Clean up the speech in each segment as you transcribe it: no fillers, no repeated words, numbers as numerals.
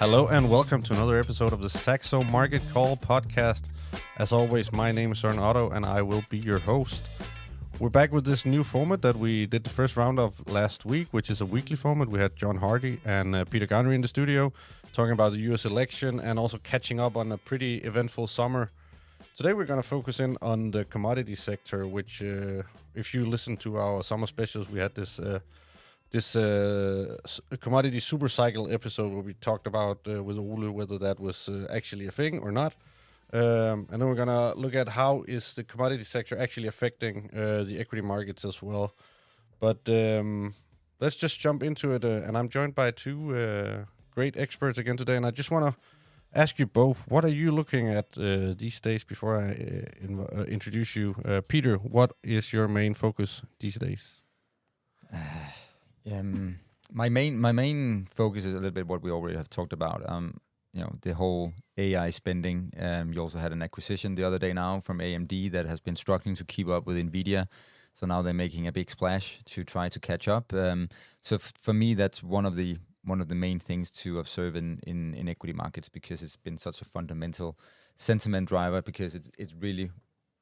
Hello and welcome to another episode of the Saxo Market Call podcast. As always, my name is Søren Otto and I will be your host. We're back with this new format that we did the first round of last week, which is a weekly format. We had John Hardy and Peter Garnry in the studio talking about the US election and also catching up on a pretty eventful summer. Today we're going to focus in on the commodity sector, which if you listen to our summer specials, we had this commodity Supercycle episode where we talked about with Ole whether that was actually a thing or not. And then we're going to look at how is the commodity sector actually affecting the equity markets as well. But let's just jump into it. And I'm joined by two great experts again today. And I just want to ask you both, what are you looking at these days before I introduce you? Peter, what is your main focus these days? My main focus is a little bit what we already have talked about. The whole AI spending. You also had an acquisition the other day now from AMD that has been struggling to keep up with Nvidia. So now they're making a big splash to try to catch up. So for me, that's one of the main things to observe in equity markets, because it's been such a fundamental sentiment driver, because it's really,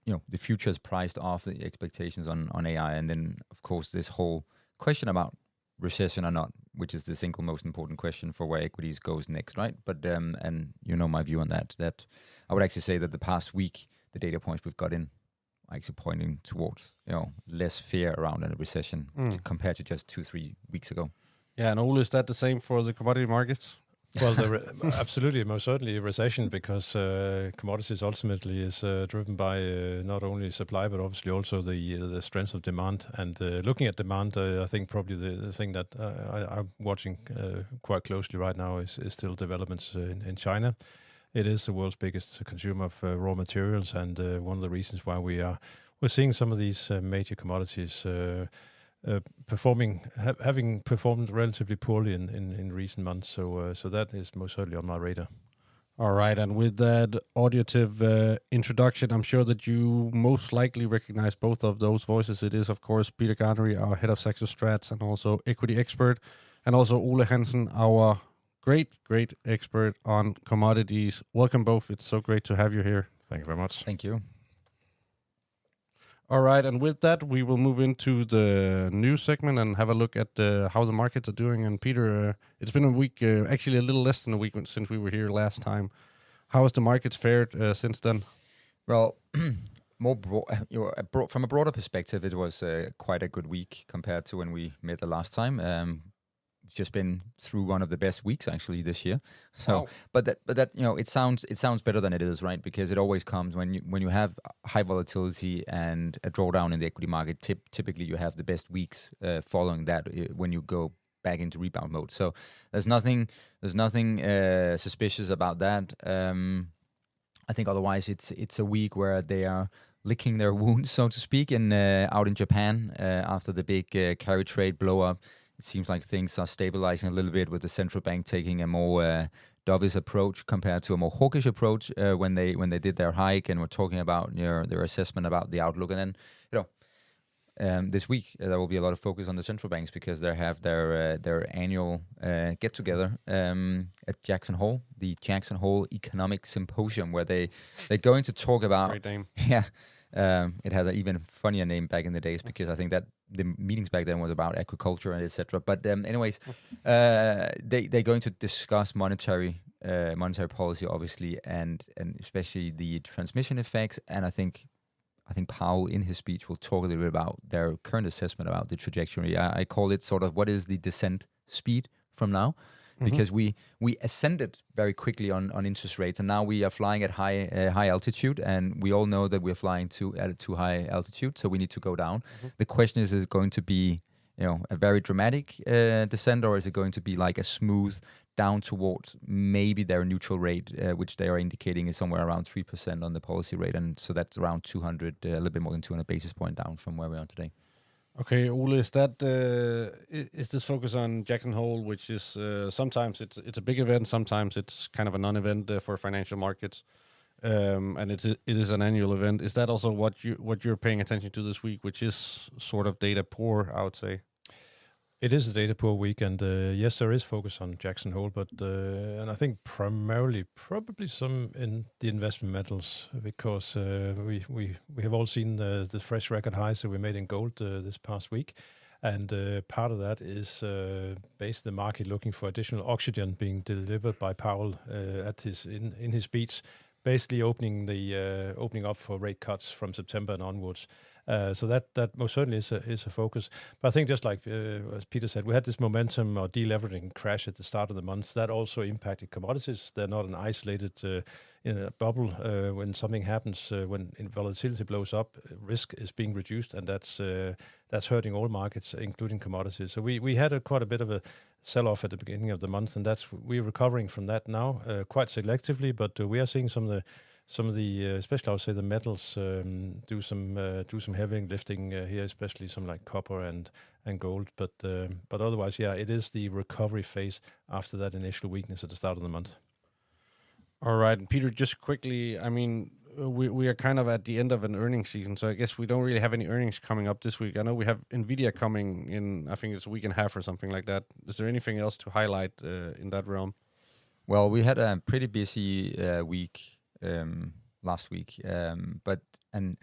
the future is priced off the expectations on AI. And then, of course, this whole question about recession or not, which is the single most important question for where equities goes next, right? But and my view on that I would actually say that the past week, the data points we've got in are actually pointing towards less fear around a recession compared to just 2-3 weeks ago. Yeah, and Ole, is that the same for the commodity markets? Well, absolutely, most certainly a recession, because commodities ultimately is driven by not only supply but obviously also the strength of demand. And looking at demand, I think probably the thing that I'm watching quite closely right now is still developments in China. It is the world's biggest consumer of raw materials, and one of the reasons why we're seeing some of these major commodities having performed relatively poorly in recent months, so that is most certainly on my radar. All right, and with that auditive introduction, I'm sure that you most likely recognize both of those voices. It is, of course, Peter Garnry, our head of Saxo Strats and also equity expert, and also Ole Hansen, our great expert on commodities. Welcome both. It's so great to have you here. Thank you very much. Thank you. All right, and with that, we will move into the news segment and have a look at how the markets are doing. And Peter, it's been a week, actually a little less than a week since we were here last time. How has the markets fared since then? Well, from a broader perspective, it was quite a good week compared to when we met the last time. Just been through one of the best weeks actually this year. So, wow. but that it sounds better than it is, right? Because it always comes when you have high volatility and a drawdown in the equity market. Typically, you have the best weeks following that when you go back into rebound mode. So there's nothing suspicious about that. I think otherwise it's a week where they are licking their wounds, so to speak, out in Japan after the big carry trade blow up. It seems like things are stabilizing a little bit, with the central bank taking a more dovish approach compared to a more hawkish approach when they did their hike and were talking about their assessment about the outlook. And then this week there will be a lot of focus on the central banks, because they have their annual get together at Jackson Hole, the Jackson Hole Economic Symposium, where they're going to talk about. Great name. Yeah. It had an even funnier name back in the days, because I think that the meetings back then was about agriculture and etc. But anyways, they're going to discuss monetary policy, obviously, and especially the transmission effects. And I think Powell in his speech will talk a little bit about their current assessment about the trajectory. I call it sort of what is the descent speed from now. Because we ascended very quickly on interest rates, and now we are flying at high altitude, and we all know that we're flying at too high altitude, so we need to go down. The question is it going to be a very dramatic descent, or is it going to be like a smooth down towards maybe their neutral rate, which they are indicating is somewhere around 3% on the policy rate, and so that's around 200, a little bit more than 200 basis point down from where we are today. Okay, Ole, is this focus on Jackson Hole, which is sometimes it's a big event, sometimes it's kind of a non-event for financial markets, and it is an annual event. Is that also what you're paying attention to this week, which is sort of data poor, I would say? It is a data poor week, and yes, there is focus on Jackson Hole, but and I think primarily probably some in the investment metals, because we have all seen the fresh record highs that we made in gold this past week, and part of that is basically the market looking for additional oxygen being delivered by Powell at in his speech, basically opening up for rate cuts from September and onwards. So that most certainly is a focus. But I think just like as Peter said, we had this momentum or deleveraging crash at the start of the month. That also impacted commodities. They're not an isolated in a bubble. When something happens, when volatility blows up, risk is being reduced, and that's hurting all markets, including commodities. So we had quite a bit of a sell-off at the beginning of the month, and we're recovering from that now quite selectively. But we are seeing some of the especially I would say the metals do some heavy lifting here, especially some like copper and gold. But otherwise, yeah, it is the recovery phase after that initial weakness at the start of the month. All right, and Peter, just quickly, I mean, we are kind of at the end of an earnings season, so I guess we don't really have any earnings coming up this week. I know we have Nvidia coming in, I think it's a week and a half or something like that. Is there anything else to highlight in that realm? Well, we had a pretty busy week last week, but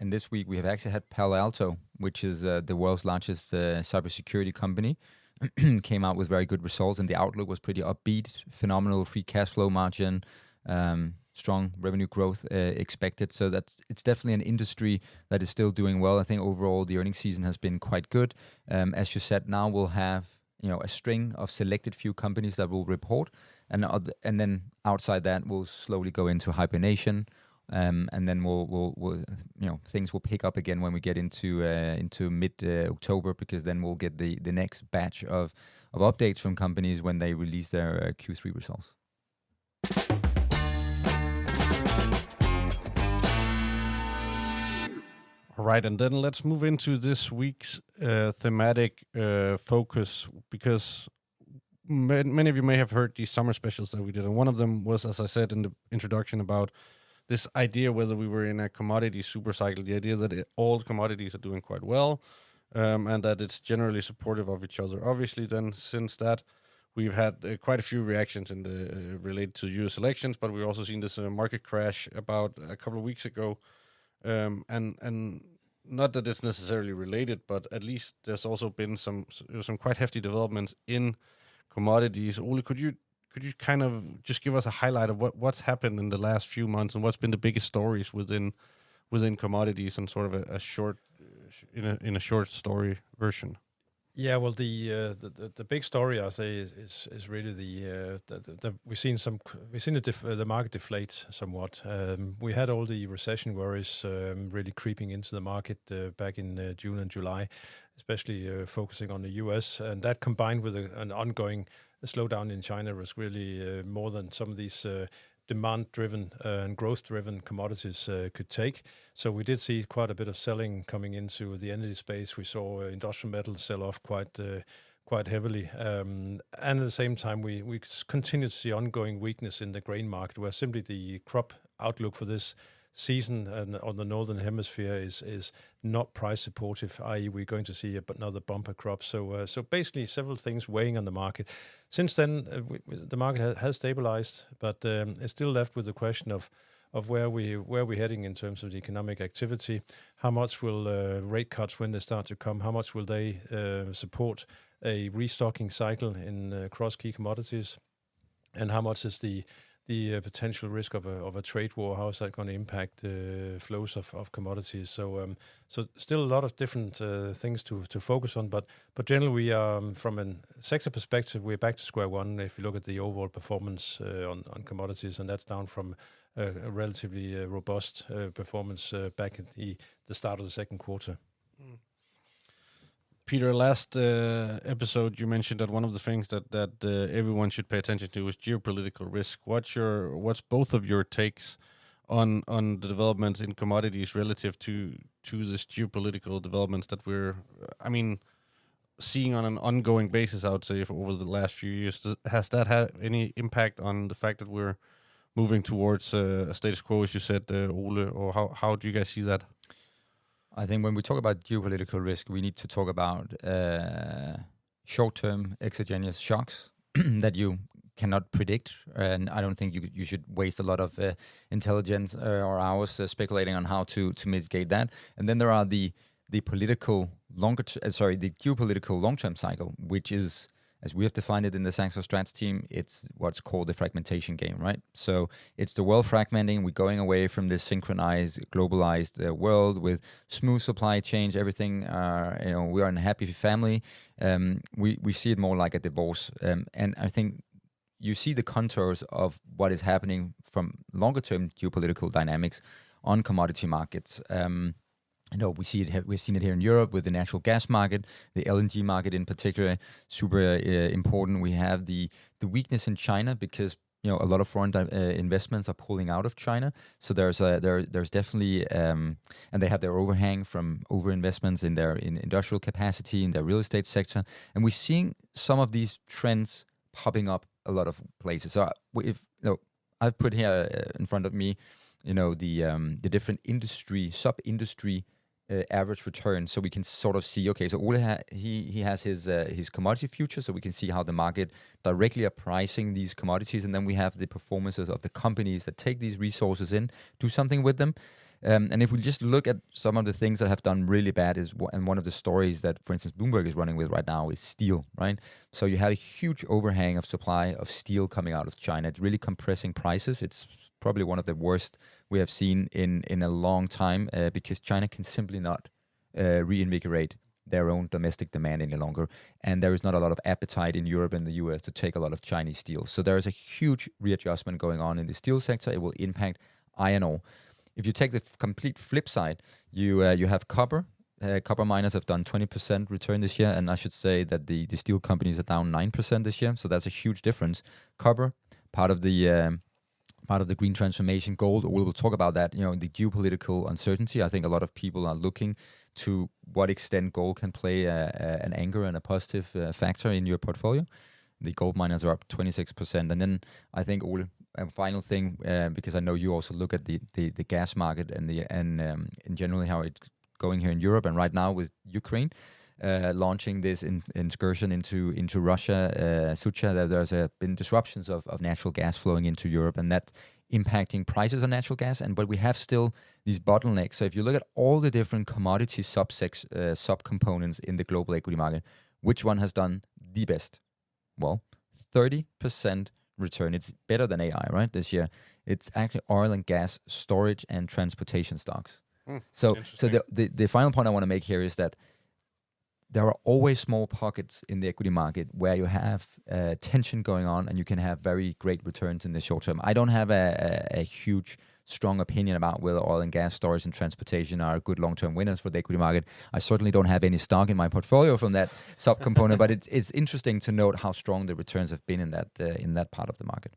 this week we have actually had Palo Alto, which is the world's largest cybersecurity company, came out with very good results, and the outlook was pretty upbeat. Phenomenal free cash flow margin, strong revenue growth expected. So it's definitely an industry that is still doing well. I think overall the earnings season has been quite good. As you said, now we'll have a string of selected few companies that will report, and then outside that we'll slowly go into hibernation, and then we'll things will pick up again when we get into mid October, because then we'll get the next batch of updates from companies when they release their Q3 results. All right, and then let's move into this week's thematic focus, because many of you may have heard these summer specials that we did, and one of them was, as I said in the introduction, about this idea whether we were in a commodity supercycle, the idea that all commodities are doing quite well, and that it's generally supportive of each other. Obviously, then, since that, we've had quite a few reactions related to U.S. elections, but we've also seen this market crash about a couple of weeks ago. And not that it's necessarily related, but at least there's also been some quite hefty developments in commodities. Ole, could you kind of just give us a highlight of what's happened in the last few months and what's been the biggest stories within commodities, and sort of a short in a short story version? Yeah, well, the big story I say is really we've seen the market deflate somewhat. We had all the recession worries really creeping into the market back in June and July, especially focusing on the US, and that combined with an ongoing slowdown in China was really more than some of these demand-driven and growth-driven commodities could take. So we did see quite a bit of selling coming into the energy space. We saw industrial metals sell off quite heavily. And at the same time, we continue to see ongoing weakness in the grain market, where simply the crop outlook for this season and on the northern hemisphere is not price supportive, i.e. we're going to see another bumper crop. So basically several things weighing on the market. Since then, the market has stabilized, but it's still left with the question of where we're heading in terms of the economic activity. How much will rate cuts, when they start to come, how much will they support a restocking cycle in across key commodities, and how much is the potential risk of a trade war? How is that going to impact flows of commodities? So still a lot of different things to focus on, but generally we from a sector perspective, we're back to square one if you look at the overall performance on commodities, and that's down from a relatively robust performance back at the start of the second quarter. Peter, last episode you mentioned that one of the things that everyone should pay attention to is geopolitical risk. What's both of your takes on the developments in commodities relative to this geopolitical developments that we're, seeing on an ongoing basis, I would say, over the last few years? Has that had any impact on the fact that we're moving towards a status quo, as you said, Ole, or how do you guys see that? I think when we talk about geopolitical risk, we need to talk about short-term exogenous shocks that you cannot predict, and I don't think you should waste a lot of intelligence or hours speculating on how to mitigate that. And then there are the political the geopolitical long-term cycle, which is, as we have defined it in the Saxo Strats team, it's what's called the fragmentation game, right? So it's the world fragmenting. We're going away from this synchronized, globalized world with smooth supply chains, everything. We are in a happy family. We see it more like a divorce, and I think you see the contours of what is happening from longer-term geopolitical dynamics on commodity markets. We see it. We've seen it here in Europe with the natural gas market, the LNG market in particular, super important. We have the weakness in China because a lot of foreign investments are pulling out of China. So there's definitely and they have their overhang from overinvestments in their industrial capacity in their real estate sector, and we're seeing some of these trends popping up a lot of places. So I've put here in front of me, the different sub-industry average return, so we can sort of see. Okay, so Ole he has his commodity future, so we can see how the market directly are pricing these commodities, and then we have the performances of the companies that take these resources in, do something with them. And if we just look at some of the things that have done really bad and one of the stories that, for instance, Bloomberg is running with right now is steel, right? So you have a huge overhang of supply of steel coming out of China. It's really compressing prices. It's probably one of the worst we have seen in a long time because China can simply not reinvigorate their own domestic demand any longer. And there is not a lot of appetite in Europe and the US to take a lot of Chinese steel. So there is a huge readjustment going on in the steel sector. It will impact iron ore. If you take the complete flip side, you have copper. Copper miners have done 20% return this year, and I should say that the steel companies are down 9% this year. So that's a huge difference. Copper, part of the green transformation. Gold, we will talk about that. The geopolitical uncertainty. I think a lot of people are looking to what extent gold can play an anchor and a positive factor in your portfolio. The gold miners are up 26%, and then I think Ole, a final thing, because I know you also look at the gas market and in generally how it's going here in Europe, and right now with Ukraine launching this incursion into Russia, Sucha, there's been disruptions of natural gas flowing into Europe, and that impacting prices on natural gas. But we have still these bottlenecks. So if you look at all the different commodity subcomponents in the global equity market, which one has done the best? Well, 30% return. It's better than AI, right? This year, it's actually oil and gas storage and transportation stocks. So the final point I want to make here is that there are always small pockets in the equity market where you have tension going on, and you can have very great returns in the short term. I don't have a huge, strong opinion about whether oil and gas storage and transportation are good long-term winners for the equity market. I certainly don't have any stock in my portfolio from that subcomponent, but it's interesting to note how strong the returns have been in that part of the market.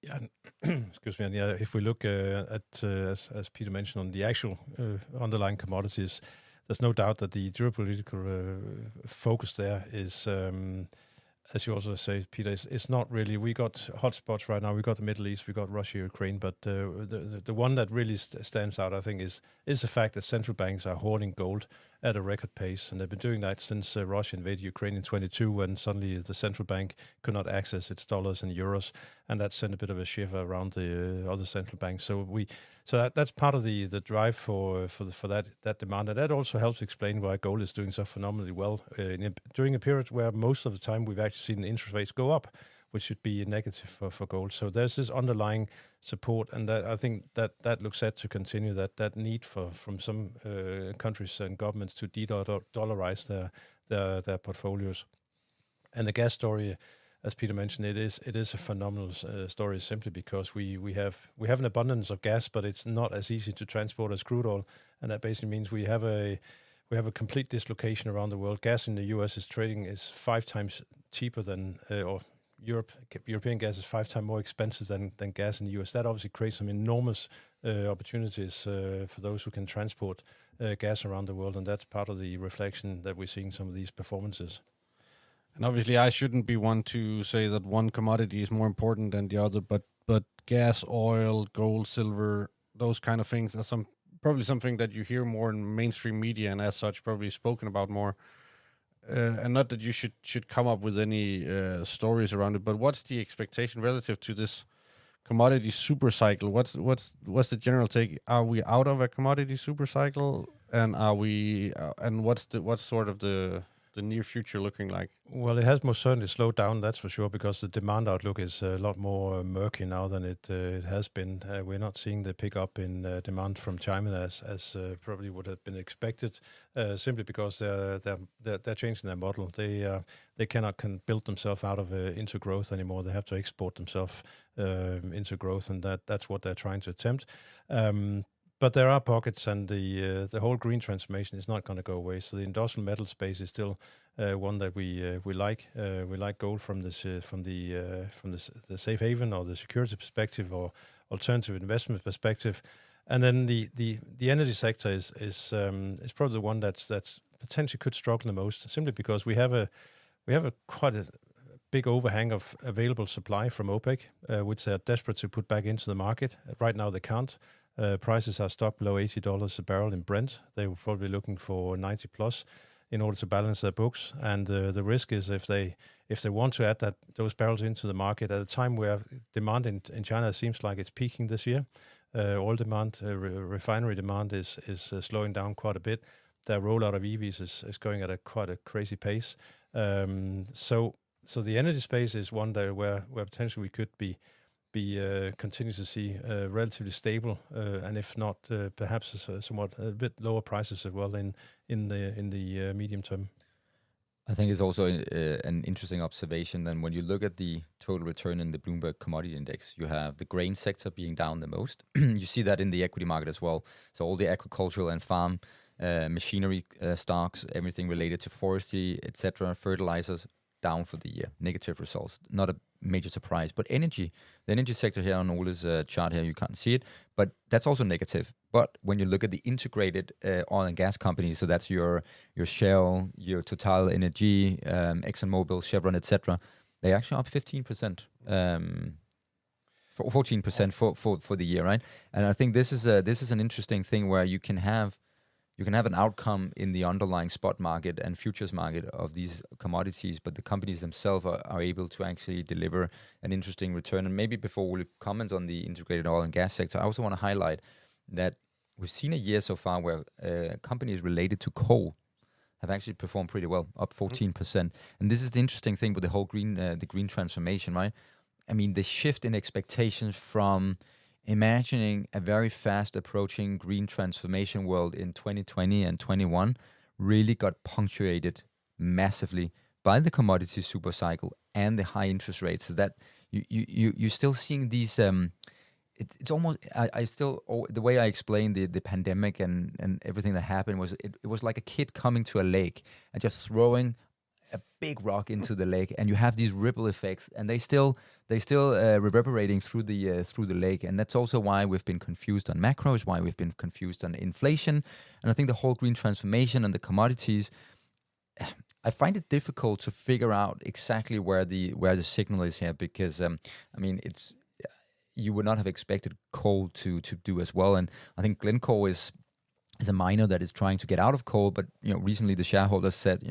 Yeah, excuse me. And yeah, if we look at as Peter mentioned on the actual underlying commodities, there's no doubt that the geopolitical focus there is, as you also say, Peter, it's not really. We got hotspots right now. We got the Middle East, we got Russia, Ukraine, but the one that really stands out, I think, is the fact that central banks are hoarding gold at a record pace, and they've been doing that since Russia invaded Ukraine in 22, when suddenly the central bank could not access its dollars and euros, and that sent a bit of a shiver around the other central banks. So that's part of the drive for that demand, and that also helps explain why gold is doing so phenomenally well during a period where most of the time we've actually seen interest rates go up, which should be negative for gold. So there's this underlying support, and that I think that looks set to continue. That need from some countries and governments to de-dollarize their portfolios. And the gas story, as Peter mentioned, it is a phenomenal story, simply because we have an abundance of gas, but it's not as easy to transport as crude oil, and that basically means we have a complete dislocation around the world. Gas in the US is 5 times cheaper than or European gas is 5 times more expensive than gas in the US. That obviously creates some enormous opportunities for those who can transport gas around the world, and that's part of the reflection that we're seeing some of these performances. And obviously, I shouldn't be one to say that one commodity is more important than the other, but gas, oil, gold, silver, those kind of things are probably something that you hear more in mainstream media, and as such, probably spoken about more. and not that you should come up with any stories around it, but what's the expectation relative to this commodity super cycle? What's the general take? Are we out of a commodity super cycle, and are we? And what's sort of the near future looking like? Well, it has most certainly slowed down, that's for sure, because the demand outlook is a lot more murky now than it has been. We're not seeing the pickup in demand from China as probably would have been expected, simply because they're changing their model. They cannot build themselves out of into growth anymore. They have to export themselves into growth, and that's what they're trying to attempt. But there are pockets, and the whole green transformation is not going to go away. So the industrial metal space is still one that we like. We like gold from the safe haven or the security perspective or alternative investment perspective, and then the energy sector is probably the one that's potentially could struggle the most, simply because we have a quite a big overhang of available supply from OPEC, which they're desperate to put back into the market. Right now they can't. Prices are stuck below $80 a barrel in Brent. They were probably looking for 90 plus in order to balance their books. And the risk is if they want to add those barrels into the market at a time where demand in China seems like it's peaking this year, oil demand, refinery demand is slowing down quite a bit. Their rollout of EVs is going at quite a crazy pace. So the energy space is one there where potentially we could continue to see relatively stable, and if not, perhaps somewhat a bit lower prices as well in the medium term. I think it's also an interesting observation. Then when you look at the total return in the Bloomberg Commodity Index, you have the grain sector being down the most. You see that in the equity market as well. So all the agricultural and farm machinery stocks, everything related to forestry, etc., fertilizers, down for the year. Negative results. Not a major surprise. But the energy sector here on Ole's chart here, you can't see it, but that's also negative. But when you look at the integrated oil and gas companies, so that's your Shell, your Total Energy, ExxonMobil, Chevron, etc., they're actually up 15%. 14% for the year, right? And I think this is an interesting thing where you can have an outcome in the underlying spot market and futures market of these commodities, but the companies themselves are able to actually deliver an interesting return. And maybe before we comment on the integrated oil and gas sector, I also want to highlight that we've seen a year so far where companies related to coal have actually performed pretty well, up 14%. And this is the interesting thing with the whole green transformation, right? I mean, the shift in expectations from imagining a very fast approaching green transformation world in 2020 and 21 really got punctuated massively by the commodity super cycle and the high interest rates. So that you're still seeing these. It's almost the way I explained the pandemic and everything that happened was it was like a kid coming to a lake and just throwing a big rock into the lake, and you have these ripple effects, and they still reverberating through the lake. And that's also why we've been confused on macros, why we've been confused on inflation. And I think the whole green transformation and the commodities, I find it difficult to figure out exactly where the signal is here, because you would not have expected coal to do as well. And I think Glencore is a miner that is trying to get out of coal, but recently the shareholders said,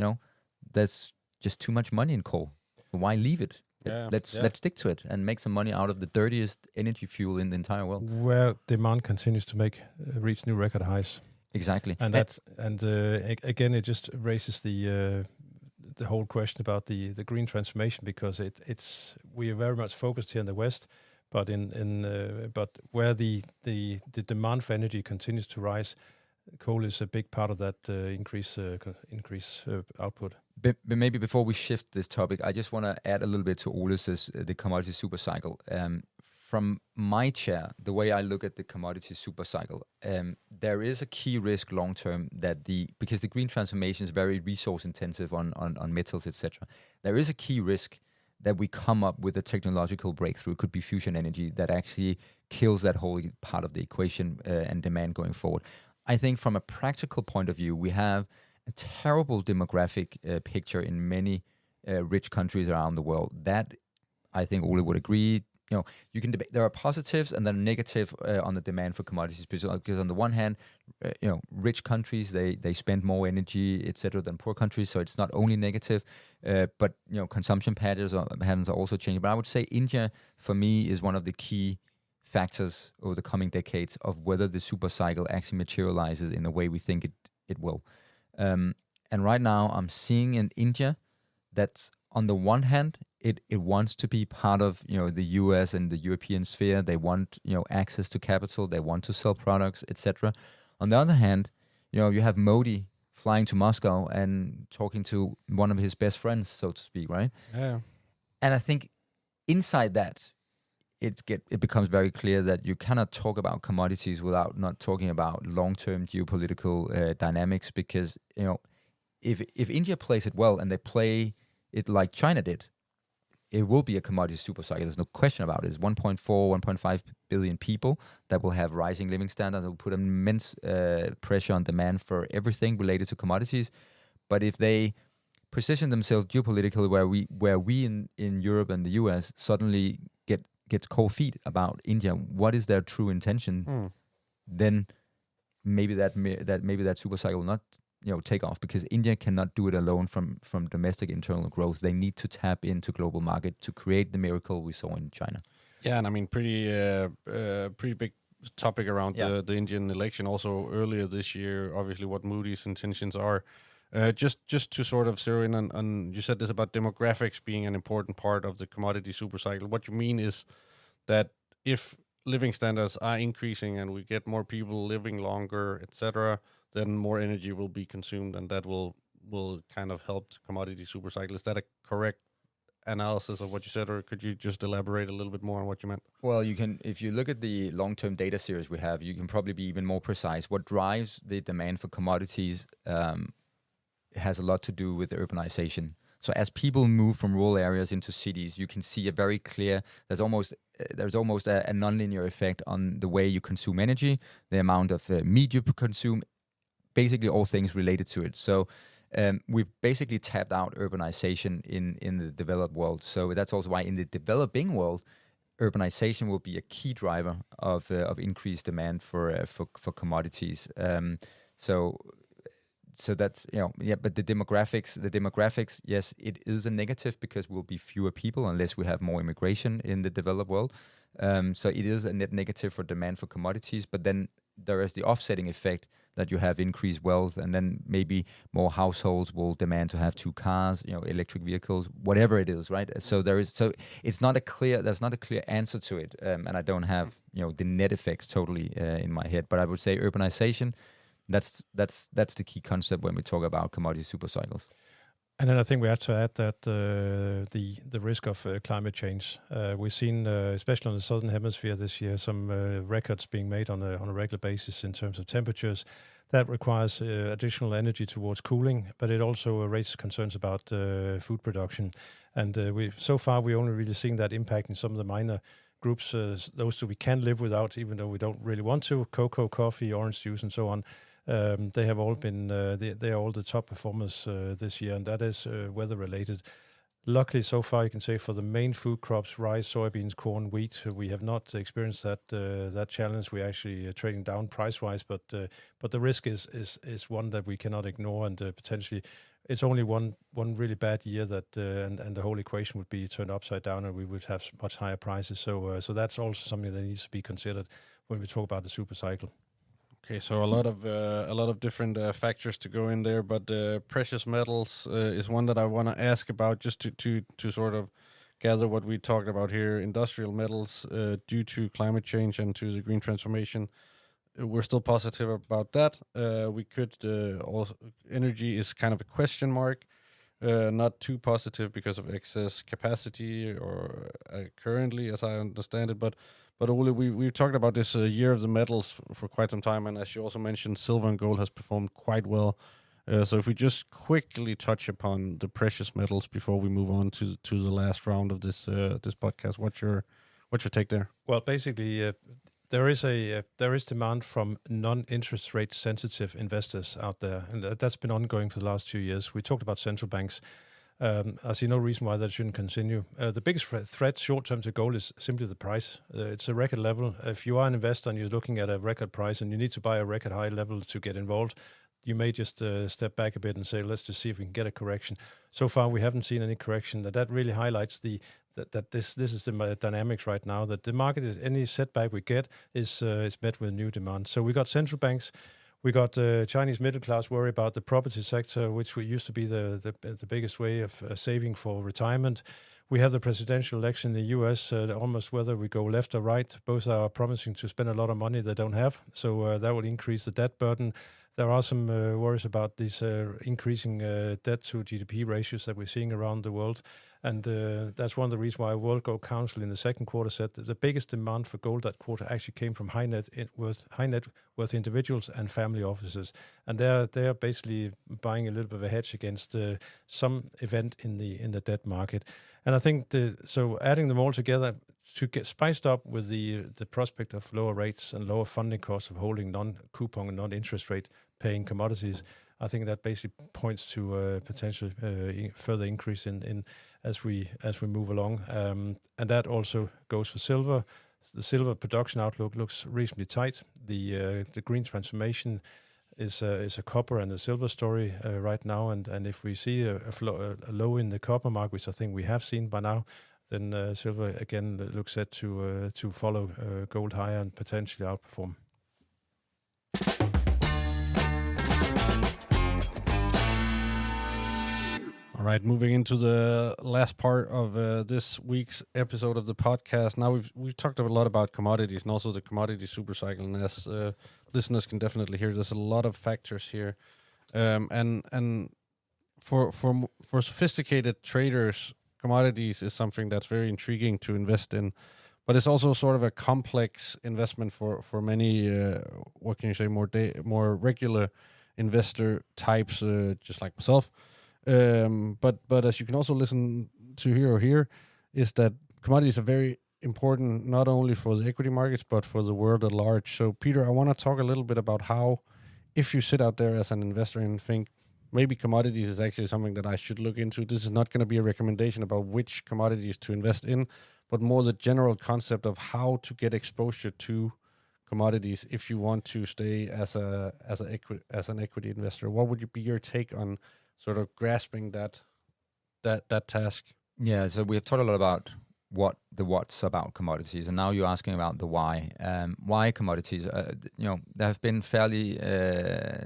there's just too much money in coal. Why leave it? Let's stick to it and make some money out of the dirtiest energy fuel in the entire world, where demand continues to reach new record highs. Exactly, and again, it just raises the whole question about the green transformation, because we are very much focused here in the West, but but where the demand for energy continues to rise, coal is a big part of that increase output. But maybe before we shift this topic, I just want to add a little bit to Ole's the commodity super cycle. From my chair, the way I look at the commodity super cycle, there is a key risk long term because the green transformation is very resource intensive on metals, etc. There is a key risk that we come up with a technological breakthrough. It could be fusion energy that actually kills that whole part of the equation and demand going forward. I think from a practical point of view, we have a terrible demographic picture in many rich countries around the world. That, I think Ole would agree, you can debate. There are positives and then negative on the demand for commodities, because on the one hand, rich countries they spend more energy, etc., than poor countries, so it's not only negative, but consumption patterns are also changing. But I would say India, for me, is one of the key factors over the coming decades of whether the super cycle actually materializes in the way we think it will. And right now, I'm seeing in India that on the one hand, it wants to be part of the US and the European sphere. They want access to capital. They want to sell products, etc. On the other hand, you have Modi flying to Moscow and talking to one of his best friends, so to speak, right? Yeah. And I think inside that, it becomes very clear that you cannot talk about commodities without not talking about long-term geopolitical dynamics, because if India plays it well and they play it like China did, it will be a commodity super cycle. There's no question about it. It's 1.4, 1.5 billion people that will have rising living standards. It will put immense pressure on demand for everything related to commodities. But if they position themselves geopolitically, where we in Europe and the US suddenly gets cold feet about India, what is their true intention? Then maybe that super cycle will not take off, because India cannot do it alone from domestic internal growth. They need to tap into global market to create the miracle we saw in China. Yeah, and I mean, pretty big topic around the Indian election also earlier this year. Obviously, what Moody's intentions are. Just to sort of zero in on, you said this about demographics being an important part of the commodity super cycle. What you mean is that if living standards are increasing and we get more people living longer, etc., then more energy will be consumed, and that will kind of help the commodity super cycle. Is that a correct analysis of what you said, or could you just elaborate a little bit more on what you meant? Well, you can, if you look at the long-term data series we have, you can probably be even more precise. What drives the demand for commodities has a lot to do with urbanization. So as people move from rural areas into cities, you can see a very clear, there's almost a nonlinear effect on the way you consume energy, the amount of meat you consume, basically all things related to it. So we've basically tapped out urbanization in the developed world. So that's also why in the developing world, urbanization will be a key driver of increased demand for commodities. So that's, but the demographics, yes, it is a negative, because we'll be fewer people unless we have more immigration in the developed world. So it is a net negative for demand for commodities, but then there is the offsetting effect that you have increased wealth, and then maybe more households will demand to have 2 cars, electric vehicles, whatever it is, right? So there's not a clear answer to it, and I don't have the net effects totally in my head, but I would say urbanization. That's the key concept when we talk about commodity super cycles. And then I think we have to add that the risk of climate change. We've seen, especially on the southern hemisphere this year, some records being made on a regular basis in terms of temperatures. That requires additional energy towards cooling, but it also raises concerns about food production. And so far we only really seen that impact in some of the minor groups, those who we can live without, even though we don't really want to: cocoa, coffee, orange juice, and so on. They have all been, they are all the top performers this year, and that is weather related. Luckily, so far, you can say for the main food crops, rice, soybeans, corn, wheat, we have not experienced that challenge. We're actually trading down price-wise, but the risk is one that we cannot ignore, and potentially it's only one really bad year that and the whole equation would be turned upside down, and we would have much higher prices. So that's also something that needs to be considered when we talk about the super cycle. Okay, so a lot of different factors to go in there, but precious metals is one that I want to ask about, just to sort of gather what we talked about here. Industrial metals, due to climate change and to the green transformation, we're still positive about that. We could also, energy is kind of a question mark, not too positive because of excess capacity or currently, as I understand it, but Ole, we've talked about this year of the metals for quite some time, and as you also mentioned, silver and gold has performed quite well. So if we just quickly touch upon the precious metals before we move on to the last round of this podcast, what's your take there? Well, basically, there is demand from non-interest rate sensitive investors out there, and that's been ongoing for the last 2 years. We talked about central banks. I see no reason why that shouldn't continue. The biggest threat short-term to gold is simply the price. It's a record level. If you are an investor and you're looking at a record price and you need to buy a record high level to get involved, you may just step back a bit and say, let's just see if we can get a correction. So far, we haven't seen any correction. That really highlights that this is the dynamics right now, that the market is, any setback we get is met with new demand. So we got central banks, we got Chinese middle class worry about the property sector, which used to be the biggest way of saving for retirement. We have the presidential election in the US, almost whether we go left or right, both are promising to spend a lot of money they don't have. So that will increase the debt burden. There are some worries about these increasing debt to GDP ratios that we're seeing around the world. And that's one of the reasons why World Gold Council in the second quarter said that the biggest demand for gold that quarter actually came from high net worth individuals and family offices. And they're basically buying a little bit of a hedge against some event in the debt market. And I think so adding them all together to get spiced up with the prospect of lower rates and lower funding costs of holding non-coupon and non-interest rate paying commodities, I think that basically points to potential further increase in as we move along, and that also goes for silver. The silver production outlook looks reasonably tight. The green transformation is a copper and a silver story right now, and if we see a low in the copper market, which I think we have seen by now, then silver again looks set to follow gold higher and potentially outperform. All right, moving into the last part of this week's episode of the podcast. Now we've talked a lot about commodities and also the commodity supercycle, and as listeners can definitely hear, there's a lot of factors here, and for sophisticated traders, commodities is something that's very intriguing to invest in, but it's also sort of a complex investment for many. What can you say? More regular investor types, just like myself. But as you can also listen to here, is that commodities are very important not only for the equity markets but for the world at large. So Peter, I want to talk a little bit about how, if you sit out there as an investor and think maybe commodities is actually something that I should look into, this is not going to be a recommendation about which commodities to invest in, but more the general concept of how to get exposure to commodities if you want to stay as an equity investor. What would be your take on sort of grasping that task? Yeah, so we've talked a lot about what's about commodities, and now you're asking about the why. Why commodities? There have been fairly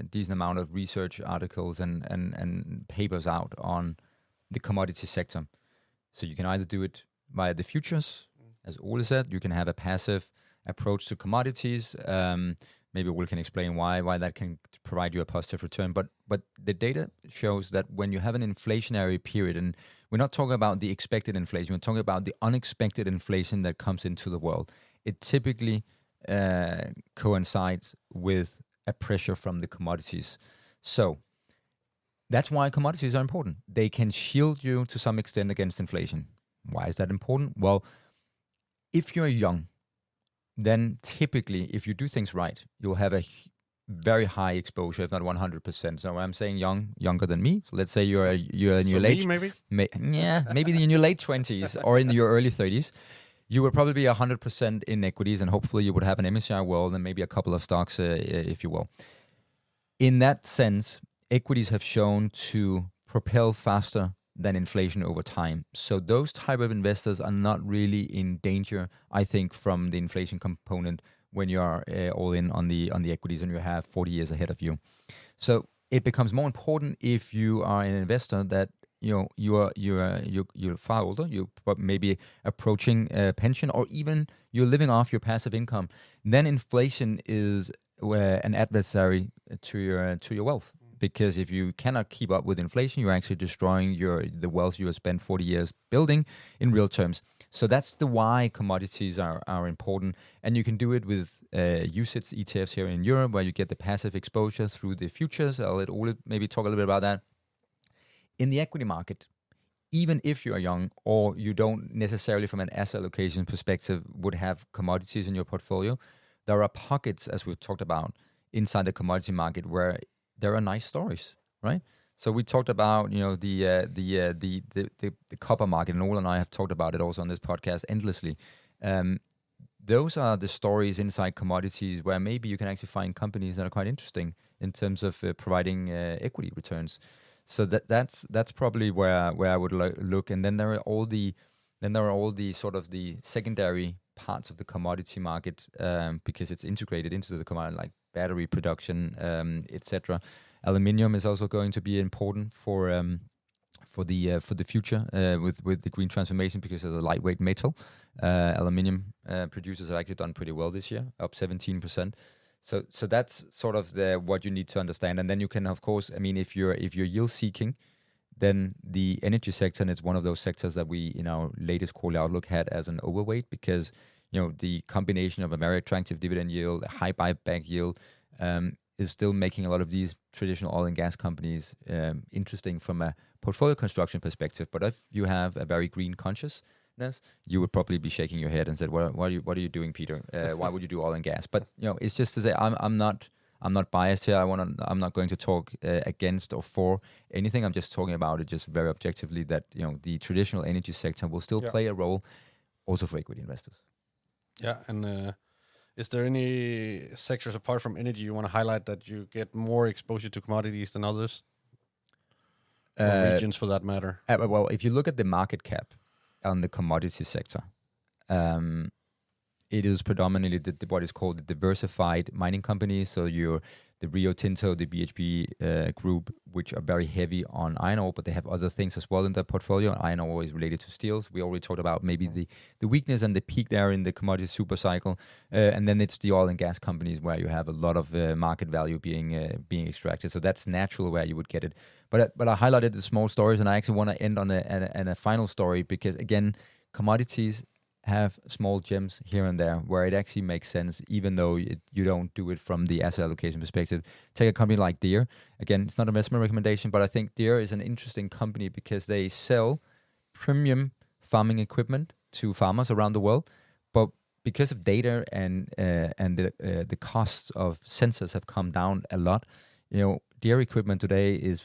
decent amount of research articles and papers out on the commodity sector. So you can either do it via the futures, as Ole said. You can have a passive approach to commodities. Maybe we can explain why that can provide you a positive return. But the data shows that when you have an inflationary period, and we're not talking about the expected inflation, we're talking about the unexpected inflation that comes into the world, it typically coincides with a pressure from the commodities. So that's why commodities are important. They can shield you to some extent against inflation. Why is that important? Well, if you're young, then typically, if you do things right, you'll have a very high exposure, if not 100%. So I'm saying younger than me. So let's say you're in your late, maybe maybe in your late 20s or in your early 30s. You would probably be 100% in equities, and hopefully you would have an MSCI World and maybe a couple of stocks, if you will. In that sense, equities have shown to propel faster than inflation over time. So those type of investors are not really in danger, I think, from the inflation component when you are all in on the equities and you have 40 years ahead of you. So it becomes more important if you are an investor that you're far older, you're maybe approaching pension, or even you're living off your passive income. Then inflation is an adversary to your wealth. Because if you cannot keep up with inflation, you're actually destroying the wealth you have spent 40 years building in real terms. So that's the why commodities are important. And you can do it with UCITS ETFs here in Europe, where you get the passive exposure through the futures. I'll let Ole maybe talk a little bit about that. In the equity market, even if you're young or you don't necessarily from an asset allocation perspective would have commodities in your portfolio, there are pockets, as we've talked about, inside the commodity market where there are nice stories, right? So we talked about the copper market, and Ole and I have talked about it also on this podcast endlessly. Those are the stories inside commodities where maybe you can actually find companies that are quite interesting in terms of providing equity returns. So that's probably where I would look. And then there are all the sort of the secondary parts of the commodity market because it's integrated into the commodity, like battery production, etc. Aluminium is also going to be important for the future with the green transformation because of the lightweight metal. Aluminium producers have actually done pretty well this year, up 17%. So that's sort of what you need to understand. And then you can, of course, I mean, if you're yield seeking, then the energy sector, and it's one of those sectors that we in our latest quarterly outlook had as an overweight because the combination of a very attractive dividend yield, a high buyback yield, is still making a lot of these traditional oil and gas companies interesting from a portfolio construction perspective. But if you have a very green consciousness, you would probably be shaking your head and said, "What are you doing, Peter? Why would you do oil and gas?" But it's just to say I'm not biased here. I'm not going to talk against or for anything. I'm just talking about it just very objectively that the traditional energy sector will still play a role also for equity investors. Yeah, and is there any sectors apart from energy you want to highlight that you get more exposure to commodities than others? Or regions for that matter? Well, if you look at the market cap on the commodity sector, it is predominantly what is called the diversified mining companies. So you're the Rio Tinto, the BHP group, which are very heavy on iron ore, but they have other things as well in their portfolio. Iron ore is related to steels. We already talked about maybe the weakness and the peak there in the commodity supercycle. And then it's the oil and gas companies where you have a lot of market value being extracted. So that's natural where you would get it. But I highlighted the small stories, and I actually want to end on a final story because, again, commodities have small gems here and there where it actually makes sense, even though you don't do it from the asset allocation perspective. Take a company like Deere. Again, it's not an investment recommendation, but I think Deere is an interesting company because they sell premium farming equipment to farmers around the world. But because of data and the costs of sensors have come down a lot, Deere equipment today is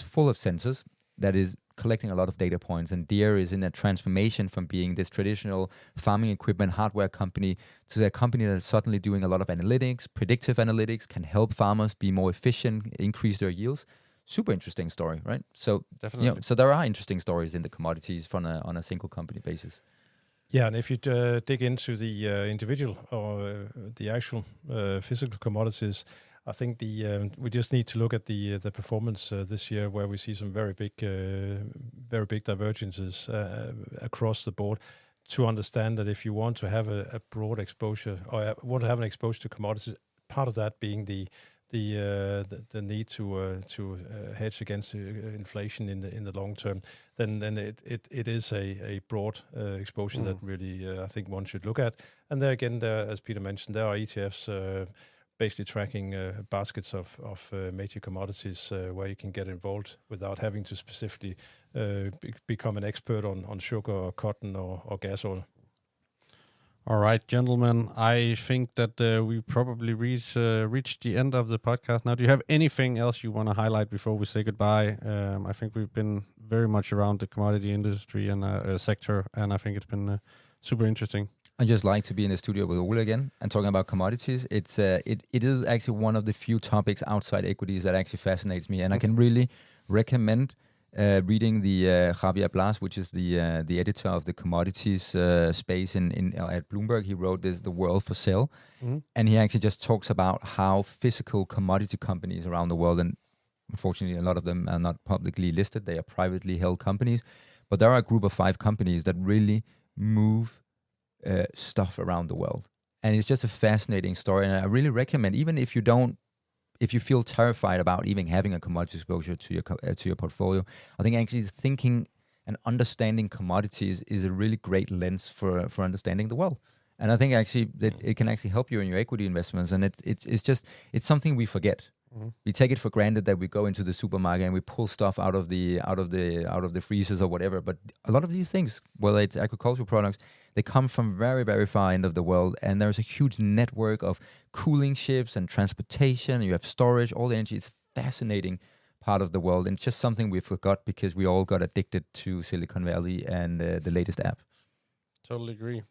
full of sensors that is collecting a lot of data points, and Deere is in a transformation from being this traditional farming equipment hardware company to a company that is suddenly doing a lot of analytics, predictive analytics, can help farmers be more efficient, increase their yields. Super interesting story, right? So definitely, so there are interesting stories in the commodities on a single company basis. Yeah, and if you dig into the individual or the actual physical commodities, I think we just need to look at the performance this year, where we see some very big divergences across the board. To understand that if you want to have a broad exposure or want to have an exposure to commodities, part of that being the need to hedge against inflation in the long term, then it is a broad exposure that really I think one should look at. And there again, as Peter mentioned, there are ETFs. Basically tracking baskets of major commodities where you can get involved without having to specifically become an expert on sugar or cotton or gas oil. All right, gentlemen, I think that we probably reached the end of the podcast now. Do you have anything else you want to highlight before we say goodbye? I think we've been very much around the commodity industry and sector, and I think it's been super interesting. I just like to be in the studio with Ole again and talking about commodities. It is actually one of the few topics outside equities that actually fascinates me, and I can really recommend reading the Javier Blas, which is the editor of the commodities space at Bloomberg. He wrote this, The World for Sale, and he actually just talks about how physical commodity companies around the world, and unfortunately a lot of them are not publicly listed, they are privately held companies, but there are a group of 5 companies that really move stuff around the world, and it's just a fascinating story. And I really recommend, even if you feel terrified about even having a commodity exposure to your portfolio, I think actually thinking and understanding commodities is a really great lens for understanding the world. And I think actually that it can actually help you in your equity investments. And it's something we forget. We take it for granted that we go into the supermarket and we pull stuff out of the freezers or whatever. But a lot of these things, whether it's agricultural products, they come from very, very far end of the world, and there's a huge network of cooling ships and transportation. You have storage, all the energy. It's fascinating part of the world. And it's just something we forgot because we all got addicted to Silicon Valley and the latest app. Totally agree.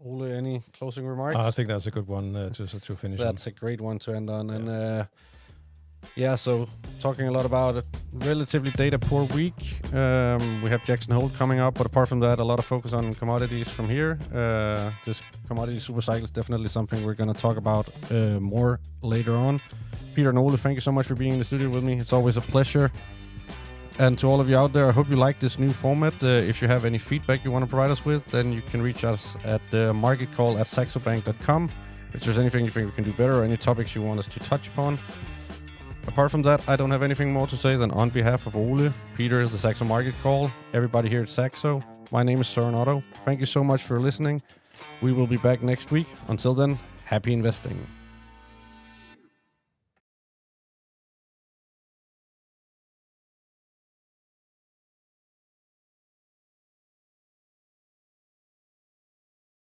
Ole, any closing remarks? I think that's a good one to finish on. That's a great one to end on. And so talking a lot about a relatively data poor week. We have Jackson Hole coming up, but apart from that, a lot of focus on commodities from here. This commodity supercycle is definitely something we're going to talk about more later on. Peter and Ole, thank you so much for being in the studio with me. It's always a pleasure. And to all of you out there, I hope you like this new format. If you have any feedback you want to provide us with, then you can reach us at marketcall@saxobank.com. If there's anything you think we can do better or any topics you want us to touch upon. Apart from that, I don't have anything more to say than on behalf of Ole, Peter, the Saxo Market Call, everybody here at Saxo. My name is Søren Otto. Thank you so much for listening. We will be back next week. Until then, happy investing.